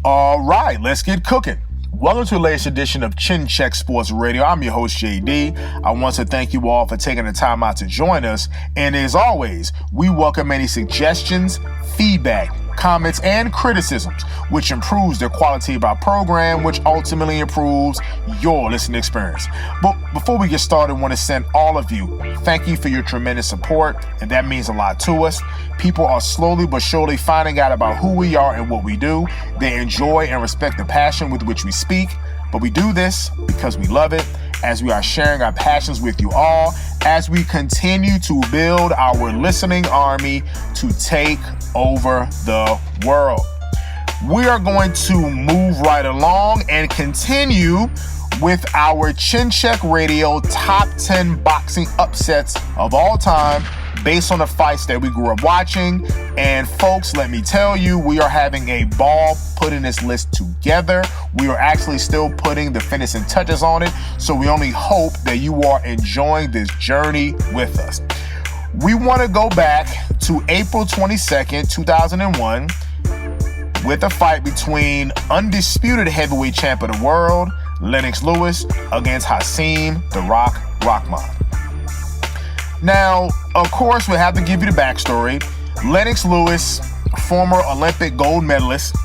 All right, let's get cooking. Welcome to the latest edition of Chin Check Sports Radio. I'm your host, JD. I want to thank you all for taking the time out to join us. And as always, we welcome any suggestions, feedback, comments, and criticisms, which improves the quality of our program, which ultimately improves your listening experience. But before we get started, I want to send all of you, thank you for your tremendous support, and that means a lot to us. People are slowly but surely finding out about who we are and what we do. They enjoy and respect the passion with which we speak, but we do this because we love it, as we are sharing our passions with you all, as we continue to build our listening army to take over the world. We are going to move right along and continue with our Chin Check Radio top 10 boxing upsets of all time based on the fights that we grew up watching. And folks, let me tell you, we are having a ball putting this list together. We are actually still putting the finishing touches on it, so we only hope that you are enjoying this journey with us. We want to go back to April 22nd, 2001 with a fight between undisputed heavyweight champ of the world, Lennox Lewis, against Hasim "The Rock" Rahman. Now, of course, we have to give you the backstory. Lennox Lewis, former Olympic gold medalist,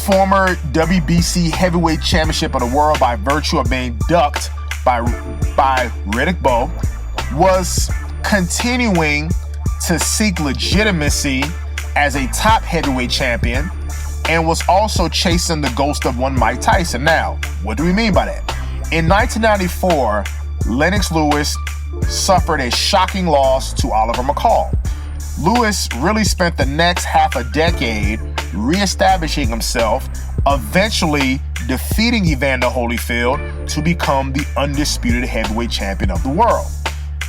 former WBC heavyweight championship of the world by virtue of being ducked by Riddick Bowe, was continuing to seek legitimacy as a top heavyweight champion and was also chasing the ghost of one Mike Tyson. Now, what do we mean by that? In 1994, Lennox Lewis suffered a shocking loss to Oliver McCall. Lewis really spent the next half a decade reestablishing himself, eventually defeating Evander Holyfield to become the undisputed heavyweight champion of the world.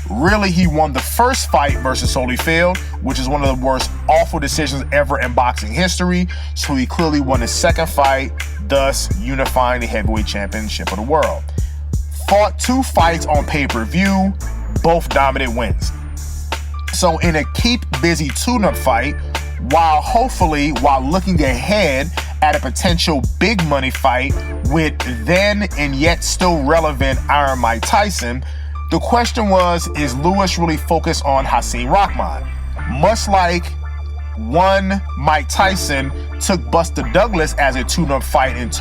Really, he won the first fight versus Holyfield, which is one of the worst awful decisions ever in boxing history. So he clearly won his second fight, thus unifying the heavyweight championship of the world. Fought 2 fights on pay-per-view, both dominant wins. So in a keep busy tune-up fight, while looking ahead at a potential big money fight with then and yet still relevant Iron Mike Tyson, the question was, is Lewis really focused on Hasim Rahman? Much like one Mike Tyson took Buster Douglas as a tune-up fight in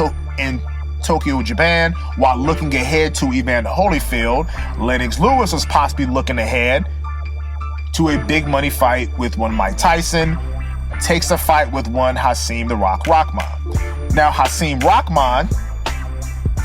Tokyo, Japan, while looking ahead to Evander Holyfield, Lennox Lewis was possibly looking ahead to a big money fight with one Mike Tyson, takes a fight with one Hasim "The Rock" Rahman. Now, Hasim Rahman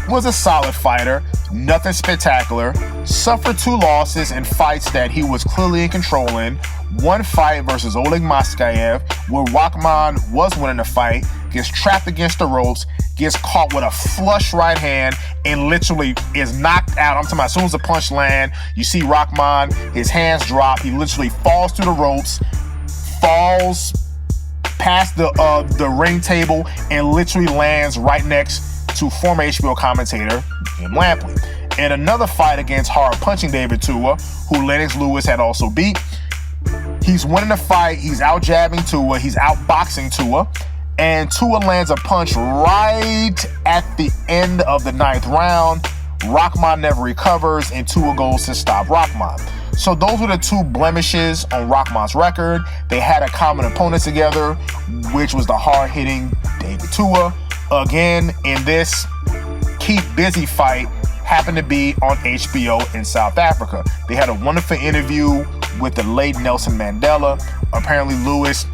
was a solid fighter, nothing spectacular, suffered 2 losses in fights that he was clearly in control in. One fight versus Oleg Moskayev, where Rahman was winning the fight, gets trapped against the ropes, gets caught with a flush right hand, and literally is knocked out. I'm talking about as soon as the punch lands, you see Rahman, his hands drop, he literally falls through the ropes, falls past the ring table, and literally lands right next to former HBO commentator Jim Lampley. In another fight against hard punching David Tua, who Lennox Lewis had also beat, he's winning the fight, he's out jabbing Tua, he's out boxing Tua, and Tua lands a punch right at the end of the 9th round. Rahman never recovers, and Tua goes to stop Rahman. So those were the 2 blemishes on Rahman's record. They had a common opponent together, which was the hard-hitting David Tua. Again, in this keep busy fight, happened to be on HBO in South Africa. They had a wonderful interview with the late Nelson Mandela. Apparently Lewis,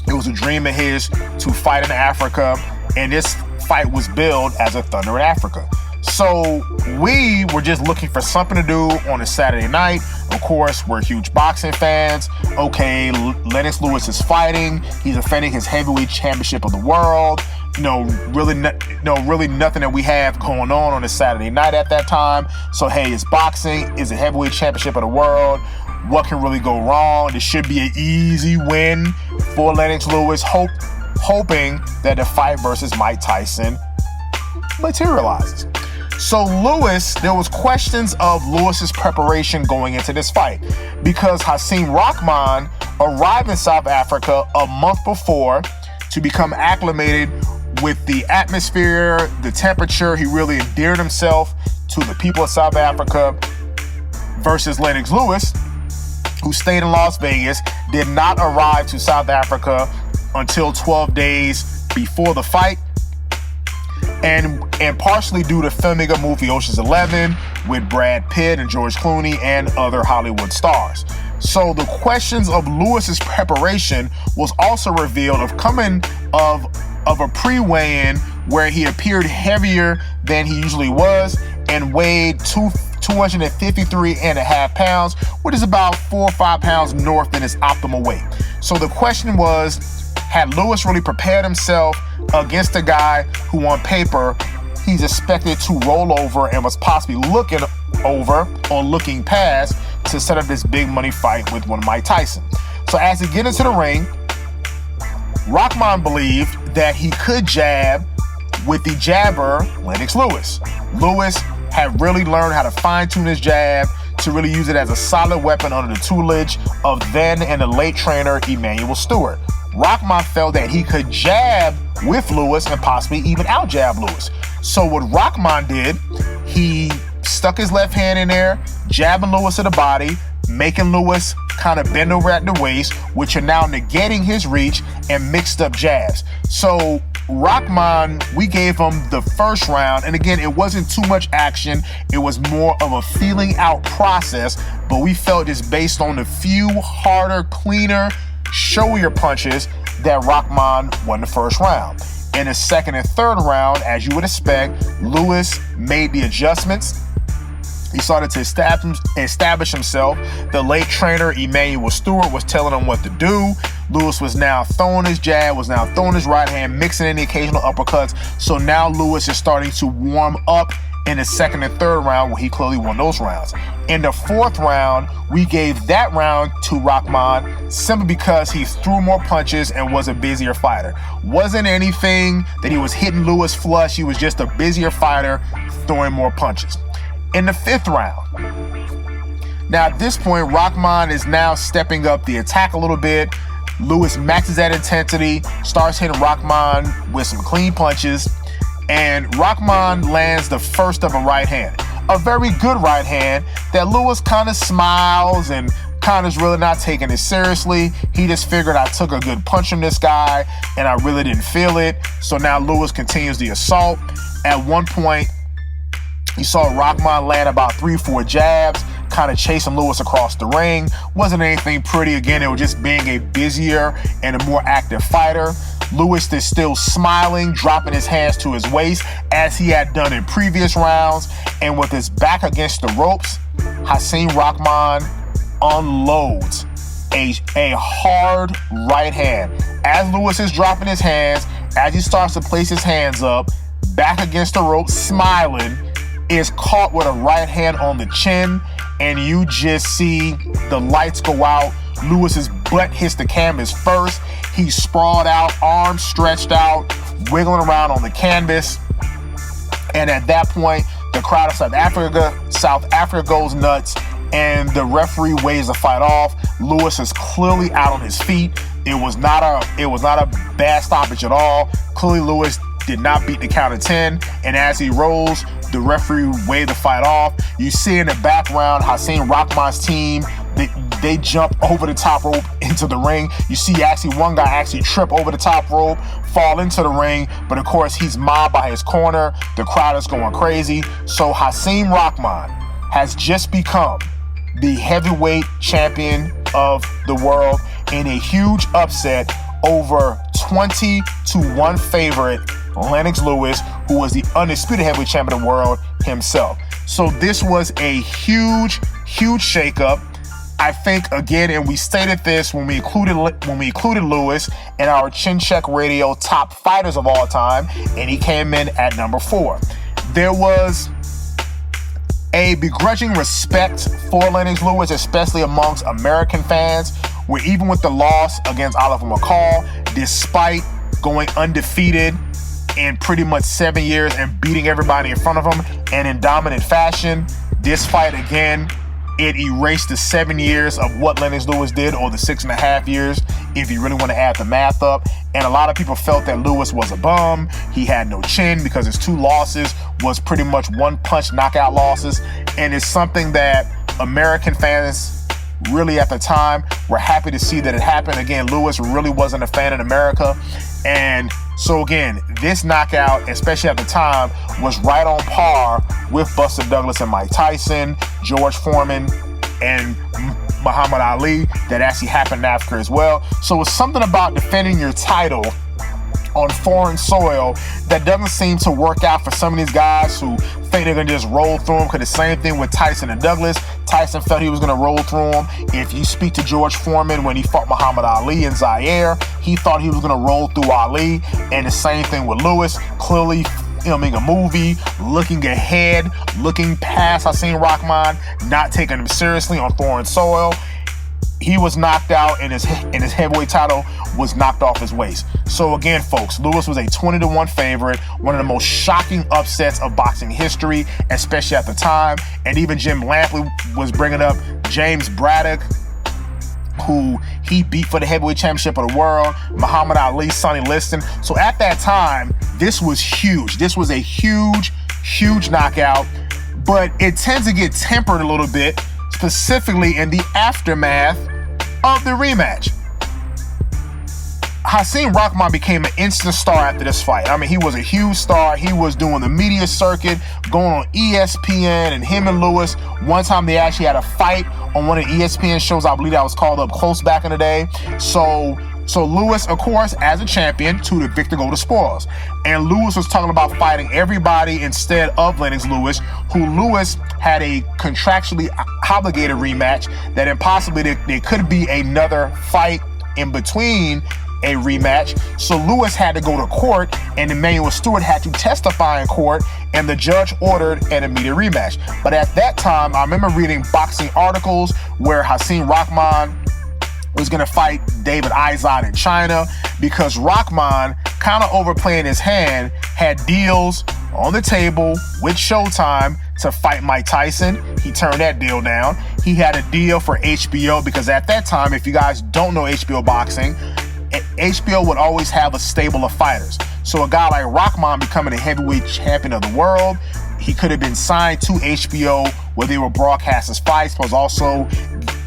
it was a dream of his to fight in Africa, and this fight was billed as a Thunder in Africa. So we were just looking for something to do on a Saturday night. Of course, we're huge boxing fans. Okay, Lennox Lewis is fighting. He's defending his heavyweight championship of the world. Really nothing that we have going on a Saturday night at that time. So hey, it's boxing, it's a heavyweight championship of the world. What can really go wrong? This should be an easy win for Lennox Lewis, hoping that the fight versus Mike Tyson materializes. So Lewis, there was questions of Lewis's preparation going into this fight because Hasim Rahman arrived in South Africa a month before to become acclimated with the atmosphere, the temperature. He really endeared himself to the people of South Africa versus Lennox Lewis, who stayed in Las Vegas, did not arrive to South Africa until 12 days before the fight. And partially due to filming a movie, Ocean's 11, with Brad Pitt and George Clooney and other Hollywood stars. So the questions of Lewis's preparation was also revealed of coming of a pre-weigh-in where he appeared heavier than he usually was and weighed 253.5 pounds, which is about 4 or 5 pounds north than his optimal weight. So the question was, had Lewis really prepared himself against a guy who on paper he's expected to roll over and was possibly looking over or looking past to set up this big money fight with one Mike Tyson? So as he get into the ring, Rahman believed that he could jab with the jabber Lennox Lewis. Lewis had really learned how to fine-tune his jab to really use it as a solid weapon under the tutelage of then and the late trainer Emanuel Stewart. Rahman felt that he could jab with Lewis and possibly even out-jab Lewis. So what Rahman did, he stuck his left hand in there, jabbing Lewis to the body, making Lewis kind of bend over at the waist, which are now negating his reach, and mixed up jabs. So Rahman, we gave him the first round, and again, it wasn't too much action. It was more of a feeling out process, but we felt just based on the few harder, cleaner, showier punches that Rahman won the first round. In the second and third round, as you would expect, Lewis made the adjustments. He started to establish himself. The late trainer, Emanuel Stewart, was telling him what to do. Lewis was now throwing his jab, was now throwing his right hand, mixing in the occasional uppercuts. So now Lewis is starting to warm up in the second and third round, where he clearly won those rounds. In the fourth round, we gave that round to Rahman simply because he threw more punches and was a busier fighter. Wasn't anything that he was hitting Lewis flush. He was just a busier fighter throwing more punches. In the fifth round, now at this point, Rahman is now stepping up the attack a little bit. Lewis maxes that intensity, starts hitting Rahman with some clean punches, and Rahman lands the first of a right hand. A very good right hand that Lewis kind of smiles and kind of is really not taking it seriously. He just figured I took a good punch from this guy and I really didn't feel it. So now Lewis continues the assault. At one point, you saw Rahman land about 3-4 jabs, kind of chasing Lewis across the ring. Wasn't anything pretty. Again, it was just being a busier and a more active fighter. Lewis is still smiling, dropping his hands to his waist as he had done in previous rounds. And with his back against the ropes, Hasim Rahman unloads a hard right hand. As Lewis is dropping his hands, as he starts to place his hands up, back against the ropes, smiling, is caught with a right hand on the chin, and you just see the lights go out. Lewis's butt hits the canvas first. He's sprawled out, arms stretched out, wiggling around on the canvas. And at that point, the crowd of South Africa goes nuts, and the referee waves the fight off. Lewis is clearly out on his feet. It was not a bad stoppage at all. Clearly, Lewis did not beat the count of 10, and as he rolls, the referee waved the fight off. You see in the background, Hasim Rahman's team, they jump over the top rope into the ring. You see one guy actually trip over the top rope, fall into the ring, but of course he's mobbed by his corner. The crowd is going crazy. So Hasim Rahman has just become the heavyweight champion of the world in a huge upset over 20-1 favorite Lennox Lewis, who was the undisputed heavyweight champion of the world himself. So this was a huge shakeup. I think, again, and we stated this when we included Lewis in our Chin Check Radio top fighters of all time, and he came in at number 4. There was a begrudging respect for Lennox Lewis, especially amongst American fans, where even with the loss against Oliver McCall, despite going undefeated in pretty much 7 years and beating everybody in front of him and in dominant fashion, this fight again it erased the 7 years of what Lennox Lewis did, or the 6.5 years, if you really want to add the math up. And a lot of people felt that Lewis was a bum. He had no chin because his 2 losses was pretty much one-punch knockout losses. And it's something that American fans really at the time were happy to see that it happened. Again, Lewis really wasn't a fan in America. And so again, this knockout, especially at the time, was right on par with Buster Douglas and Mike Tyson, George Foreman, and Muhammad Ali, that actually happened in Africa as well. So it's something about defending your title on foreign soil that doesn't seem to work out for some of these guys who think they're gonna just roll through them. Because the same thing with Tyson and Douglas. Tyson felt he was gonna roll through them. If you speak to George Foreman when he fought Muhammad Ali in Zaire, he thought he was gonna roll through Ali. And the same thing with Lewis, clearly filming a movie, looking ahead, looking past Hasim Rahman, not taking him seriously on foreign soil. He was knocked out, and his heavyweight title was knocked off his waist. So again, folks, Lewis was a 20-1 favorite, one of the most shocking upsets of boxing history, especially at the time. And even Jim Lampley was bringing up James Braddock, who he beat for the heavyweight championship of the world, Muhammad Ali, Sonny Liston. So at that time, this was huge. This was a huge, huge knockout, but it tends to get tempered a little bit, specifically in the aftermath of the rematch. Hasim Rahman became an instant star after this fight. I mean, he was a huge star. He was doing the media circuit, going on ESPN, and him and Lewis, one time they actually had a fight on one of the ESPN shows. I believe that was called Up Close back in the day. So Lewis, of course, as a champion, to the victor go the spoils. And Lewis was talking about fighting everybody instead of Lennox Lewis, who Lewis had a contractually obligated rematch that impossibly there could be another fight in between a rematch. So Lewis had to go to court, and Emmanuel Stewart had to testify in court, and the judge ordered an immediate rematch. But at that time, I remember reading boxing articles where Hasim Rahman was going to fight David Izod in China, because Rahman, kind of overplaying his hand, had deals on the table with Showtime to fight Mike Tyson. He turned that deal down. He had a deal for HBO, because at that time, if you guys don't know HBO boxing, HBO would always have a stable of fighters. So a guy like Rahman becoming a heavyweight champion of the world, he could have been signed to HBO where they would broadcast his fights, but also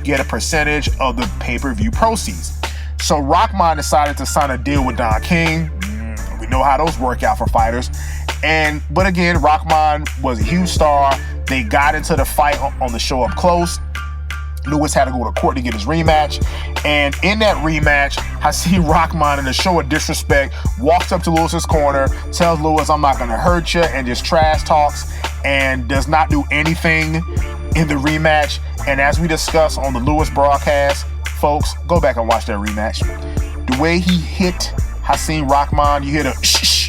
get a percentage of the pay-per-view proceeds. So Rahman decided to sign a deal with Don King. We know how those work out for fighters. But again, Rahman was a huge star. They got into the fight on the show Up Close. Lewis had to go to court to get his rematch. And in that rematch, Hasim Rahman, in a show of disrespect, walks up to Lewis's corner, tells Lewis, "I'm not going to hurt you," and just trash talks, and does not do anything in the rematch. And as we discussed on the Lewis broadcast, folks, go back and watch that rematch. The way he hit Hasim Rahman, you hear the shh,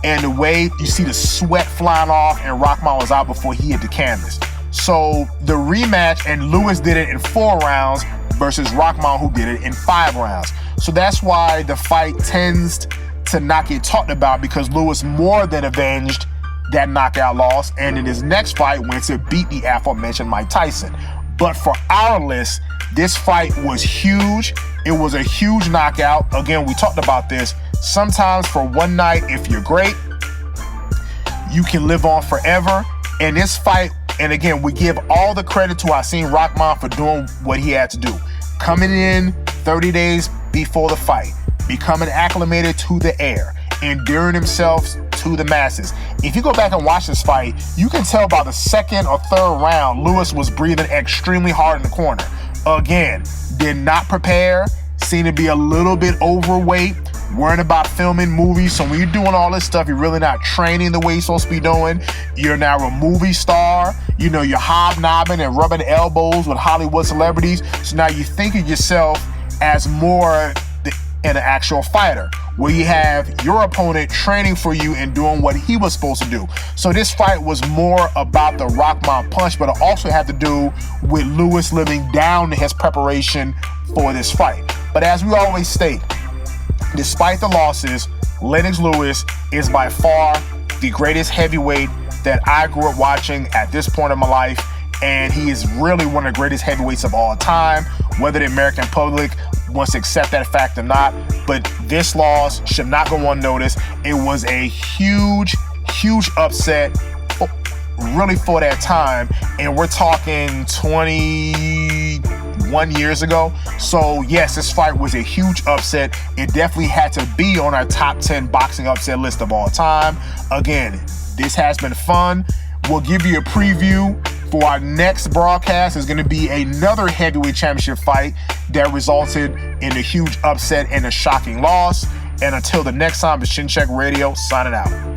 and the way you see the sweat flying off, and Rahman was out before he hit the canvas. So the rematch, and Lewis did it in 4 rounds versus Rahman, who did it in 5 rounds. So that's why the fight tends to not get talked about, because Lewis more than avenged that knockout loss, and in his next fight went to beat the aforementioned Mike Tyson. But for our list, this fight was huge. It was a huge knockout. Again, we talked about this. Sometimes for one night, if you're great, you can live on forever. And this fight, and again, we give all the credit to Hasim Rahman for doing what he had to do. Coming in 30 days before the fight, becoming acclimated to the air, endearing himself to the masses. If you go back and watch this fight, you can tell by the 2nd or 3rd round, Lewis was breathing extremely hard in the corner. Again, did not prepare, seemed to be a little bit overweight, worrying about filming movies. So when you're doing all this stuff, you're really not training the way you're supposed to be doing. You're now a movie star. You know, you're hobnobbing and rubbing elbows with Hollywood celebrities. So now you think of yourself as more an actual fighter, where you have your opponent training for you and doing what he was supposed to do. So this fight was more about the Rahman punch, but it also had to do with Lewis living down to his preparation for this fight. But as we always state, despite the losses, Lennox Lewis is by far the greatest heavyweight that I grew up watching at this point in my life. and he is really one of the greatest heavyweights of all time, whether the American public wants to accept that fact or not. But this loss should not go unnoticed. It was a huge upset, really, for that time, and we're talking 21 years ago. So yes, this fight was a huge upset. It definitely had to be on our top 10 boxing upset list of all time. Again, this has been fun. We'll give you a preview for our next broadcast. Is going to be another heavyweight championship fight that resulted in a huge upset and a shocking loss. And until the next time, it's Chin Check Radio signing out.